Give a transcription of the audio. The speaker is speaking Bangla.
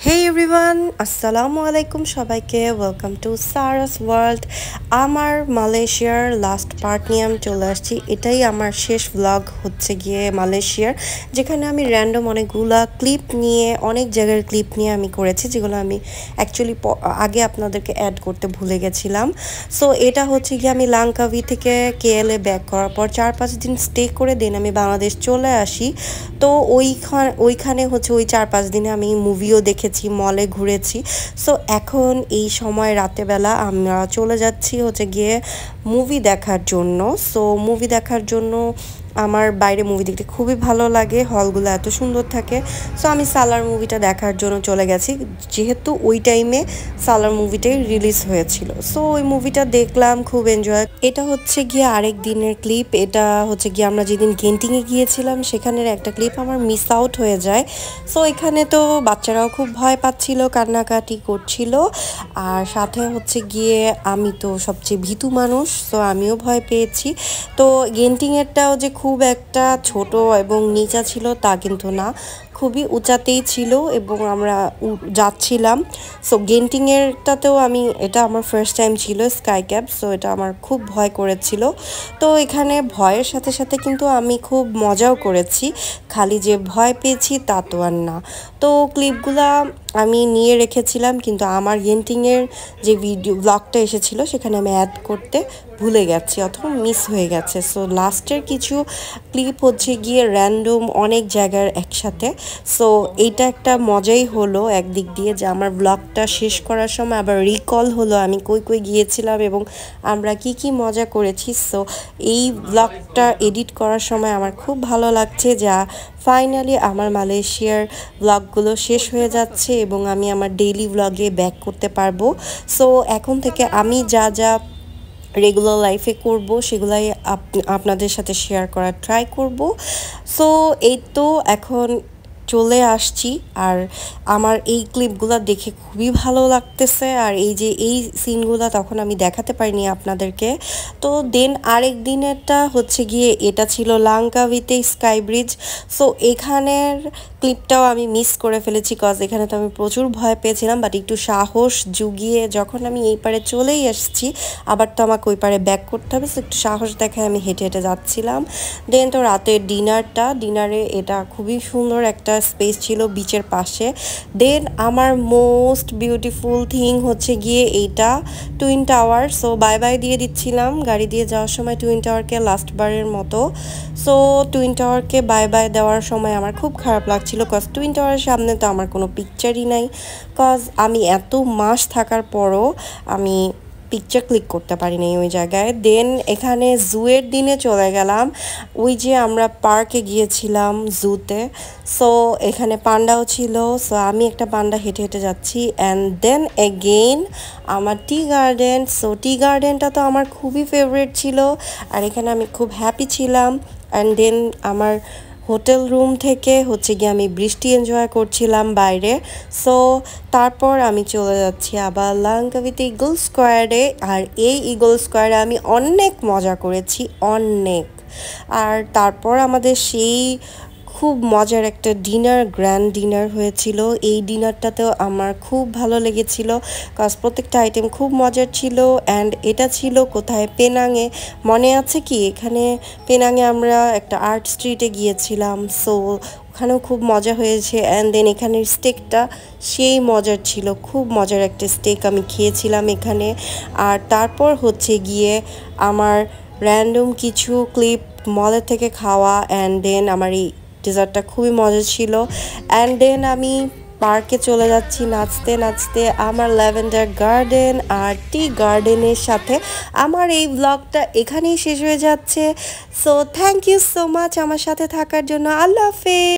Hey everyone, আসসালামু আলাইকুম সবাইকে ওয়েলকাম টু সারাস ওয়ার্ল্ড। আমার মালয়েশিয়ার লাস্ট পার্ট নিয়ে আমি চলে আসছি। এটাই আমার শেষ ব্লগ হচ্ছে গিয়ে মালয়েশিয়ার, যেখানে আমি র্যান্ডম অনেকগুলা ক্লিপ নিয়ে অনেক জায়গার ক্লিপ নিয়ে আমি করেছি, যেগুলো আমি অ্যাকচুয়ালি আগে আপনাদেরকে অ্যাড করতে ভুলে গেছিলাম। সো এটা হচ্ছে গিয়ে আমি লাংকাভি থেকে কেএলএ ব্যাক করার পর 4-5 দিন স্টে করে দেন আমি বাংলাদেশ চলে আসি। তো ওইখানে হচ্ছে ওই 4-5 দিনে আমি মুভিও দেখেছি, মলে ঘুরেছি। সো এখন এই সময় রাতেবেলা আমরা চলে যাচ্ছি হচ্ছে গিয়ে মুভি দেখার জন্য। সো মুভি দেখার জন্য আমার বাইরে মুভি দেখতে খুবই ভালো লাগে, হলগুলো এত সুন্দর থাকে। সো আমি সালার মুভিটা দেখার জন্য চলে গেছি, যেহেতু ওই টাইমে সালার মুভিটাই রিলিজ হয়েছিল। সো ওই মুভিটা দেখলাম, খুব এনজয়। এটা হচ্ছে গিয়ে আরেক দিনের ক্লিপ। এটা হচ্ছে গিয়ে আমরা যেদিন গেন্টিংয়ে গিয়েছিলাম সেখানের একটা ক্লিপ আমার মিস আউট হয়ে যায়। সো এখানে তো বাচ্চারাও খুব ভয় পাচ্ছিল, কান্নাকাটি করছিল, আর সাথে হচ্ছে গিয়ে আমি তো সবচেয়ে ভীতু মানুষ, সো আমিও ভয় পেয়েছি। তো গেন্টিংয়েরটাও যে খুব একটা ছোট এবং নিচা ছিল তা কিন্তু না, খুবই উঁচাতেই ছিল এবং আমরা যাচ্ছিলাম। সো গেন্টিংয়েরটাতেও এটা আমার ফার্স্ট টাইম ছিল স্কাই ক্যাব, সো এটা আমার খুব ভয় করেছিল। তো এখানে ভয়ের সাথে সাথে কিন্তু আমি খুব মজাও করেছি, খালি যে ভয় পেয়েছি তা তো আর না। তো ক্লিপগুলা আমি নিয়ে রেখেছিলাম, কিন্তু আমার গেন্টিংয়ের যে ব্লগটা এসেছিল সেখানে আমি অ্যাড করতে ভুলে গেছি অথবা মিস হয়ে গেছে। সো লাস্টের কিছু ক্লিপ হচ্ছে গিয়ে র্যান্ডম অনেক জায়গার একসাথে। সো এইটা একটা মজাই হলো একদিক দিয়ে, যে আমার ব্লগটা শেষ করার সময় আবার রিকল হলো আমি কই কই গিয়েছিলাম এবং আমরা কি কি মজা করেছি। সো এই ব্লগটা এডিট করার সময় আমার খুব ভালো লাগছে, যা ফাইনালি আমার মালয়েশিয়ার ব্লগগুলো শেষ হয়ে যাচ্ছে এবং আমি আমার ডেইলি ব্লগে ব্যাক করতে পারবো। সো এখন থেকে আমি যা যা রেগুলার লাইফে করব সেগুলাই আপনাদের সাথে শেয়ার করার ট্রাই করব। সো এই তো এখন চলে আসছি, আর আমার এই ক্লিপগুলো দেখে খুবই ভালো লাগতেছে। আর এই যে এই সিনগুলো তখন আমি দেখাতে পারিনি আপনাদেরকে। তো দেন আরেক দিনেরটা হচ্ছে গিয়ে এটা ছিল লাংকাভিতে স্কাই ব্রিজ। সো এখানের ক্লিপটাও আমি মিস করে ফেলেছি, কজ এখানে তো আমি প্রচুর ভয় পেয়েছিলাম, বাট একটু সাহস জুগিয়ে যখন আমি এই পারে চলেই আসছি, আবার তো আমাকে ওই পারে ব্যাক করতে হবে, সো একটু সাহস দেখায় আমি হেঁটে হেঁটে যাচ্ছিলাম। দেন তো রাতের ডিনারে এটা খুবই সুন্দর একটা স্পেস ছিল বিচের পাশে। দেন আমার মোস্ট বিউটিফুল থিং হচ্ছে গিয়ে এইটা twin tower. So bye bye দিয়ে দিচ্ছিলাম গাড়ি দিয়ে যাওয়ার সময় টুইন টাওয়ারকে লাস্টবারের মতো। সো টুইন টাওয়ারকে বাই বাই দেওয়ার সময় আমার খুব খারাপ লাগছিল, কজ টুইন টাওয়ারের সামনে তো আমার কোনো পিকচারই নাই, কজ আমি এত মাস থাকার পরও আমি পিকচার ক্লিক করতে পারিনি ওই জায়গায়। দেন এখানে জুয়ের দিনে চলে গেলাম, ওই যে আমরা পার্কে গিয়েছিলাম জুতে। সো এখানে পান্ডাও ছিল, সো আমি একটা পান্ডা হেঁটে হেঁটে যাচ্ছি। অ্যান্ড দেন এগেইন আমার টি গার্ডেন। সো টি গার্ডেনটা তো আমার খুবই ফেভারিট ছিল, আর এখানে আমি খুব হ্যাপি ছিলাম। অ্যান্ড দেন আমার হোটেল রুম থেকে হচ্ছে গিয়ে আমি বৃষ্টি এনজয় করছিলাম বাইরে। সো তারপর আমি চলে যাচ্ছি আবার লাংকাভিতে ইগল স্কোয়ারে, আর এই ইগল স্কোয়ারে আমি অনেক মজা করেছি, অনেক। আর তারপর আমাদের সেই খুব মজার একটা গ্র্যান্ড ডিনার হয়েছিল। এই ডিনারটাতেও আমার খুব ভালো লেগেছিল, কজ প্রত্যেকটা আইটেম খুব মজার ছিল। অ্যান্ড এটা ছিল কোথায়, পেনাংয়ে। মনে আছে কি, এখানে পেনাংয়ে আমরা একটা আর্ট স্ট্রিটে গিয়েছিলাম, সো ওখানেও খুব মজা হয়েছে। অ্যান্ড দেন এখানের স্টেকটা সেই মজার ছিল, খুব মজার একটা স্টেক আমি খেয়েছিলাম এখানে। আর তারপর হচ্ছে গিয়ে আমার র্যান্ডম কিছু ক্লিপ মলের থেকে খাওয়া। অ্যান্ড দেন আমার এই ডেজার্টটা খুবই মজা ছিল। অ্যান্ড দেন আমি পার্কে চলে যাচ্ছি নাচতে নাচতে আমার ল্যাভেন্ডার গার্ডেন আর টি গার্ডেনের সাথে। আমার এই ব্লগটা এখানেই শেষ হয়ে যাচ্ছে। So thank you so much আমার সাথে থাকার জন্য। আল্লাহ হাফেজ।